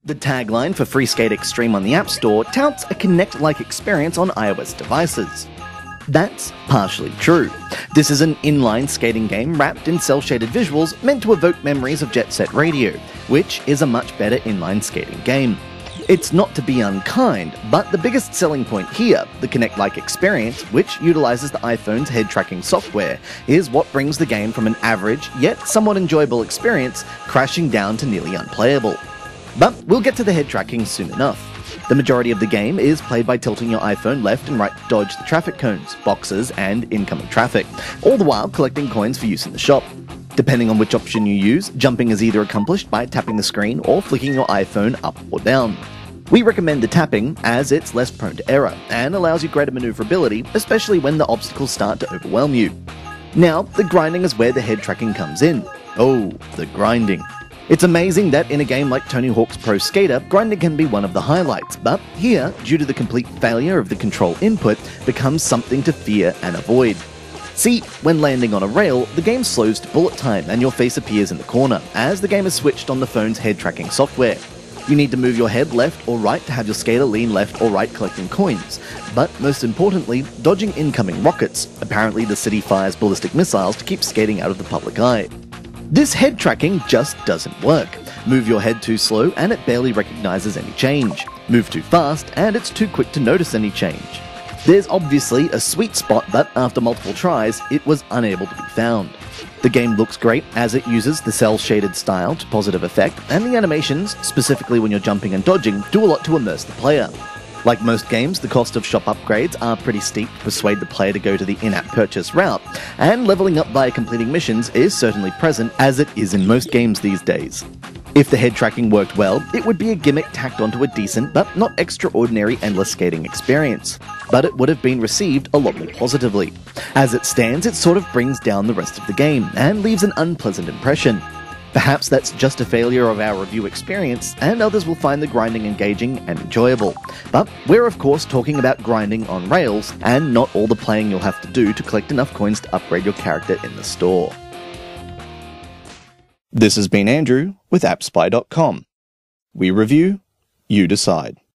The tagline for FreeSkate Extreme on the App Store touts a Kinect-like experience on iOS devices. That's partially true. This is an inline skating game wrapped in cel-shaded visuals meant to evoke memories of Jet Set Radio, which is a much better inline skating game. It's not to be unkind, but the biggest selling point here, the Kinect-like experience, which utilizes the iPhone's head tracking software, is what brings the game from an average, yet somewhat enjoyable experience, crashing down to nearly unplayable. But we'll get to the head tracking soon enough. The majority of the game is played by tilting your iPhone left and right to dodge the traffic cones, boxes, and incoming traffic, all the while collecting coins for use in the shop. Depending on which option you use, jumping is either accomplished by tapping the screen or flicking your iPhone up or down. We recommend the tapping as it's less prone to error and allows you greater maneuverability, especially when the obstacles start to overwhelm you. Now, the grinding is where the head tracking comes in. Oh, the grinding. It's amazing that in a game like Tony Hawk's Pro Skater, grinding can be one of the highlights, but here, due to the complete failure of the control input, becomes something to fear and avoid. See, when landing on a rail, the game slows to bullet time and your face appears in the corner, as the game is switched on the phone's head tracking software. You need to move your head left or right to have your skater lean left or right collecting coins, but most importantly, dodging incoming rockets. Apparently the city fires ballistic missiles to keep skating out of the public eye. This head tracking just doesn't work. Move your head too slow and it barely recognizes any change. Move too fast and it's too quick to notice any change. There's obviously a sweet spot, but after multiple tries, it was unable to be found. The game looks great as it uses the cel-shaded style to positive effect, and the animations, specifically when you're jumping and dodging, do a lot to immerse the player. Like most games, the cost of shop upgrades are pretty steep to persuade the player to go to the in-app purchase route, and leveling up via completing missions is certainly present, as it is in most games these days. If the head tracking worked well, it would be a gimmick tacked onto a decent but not extraordinary endless skating experience. But it would have been received a lot more positively. As it stands, it sort of brings down the rest of the game and leaves an unpleasant impression. Perhaps that's just a failure of our review experience, and others will find the grinding engaging and enjoyable. But we're of course talking about grinding on rails, and not all the playing you'll have to do to collect enough coins to upgrade your character in the store. This has been Andrew with AppSpy.com. We review, you decide.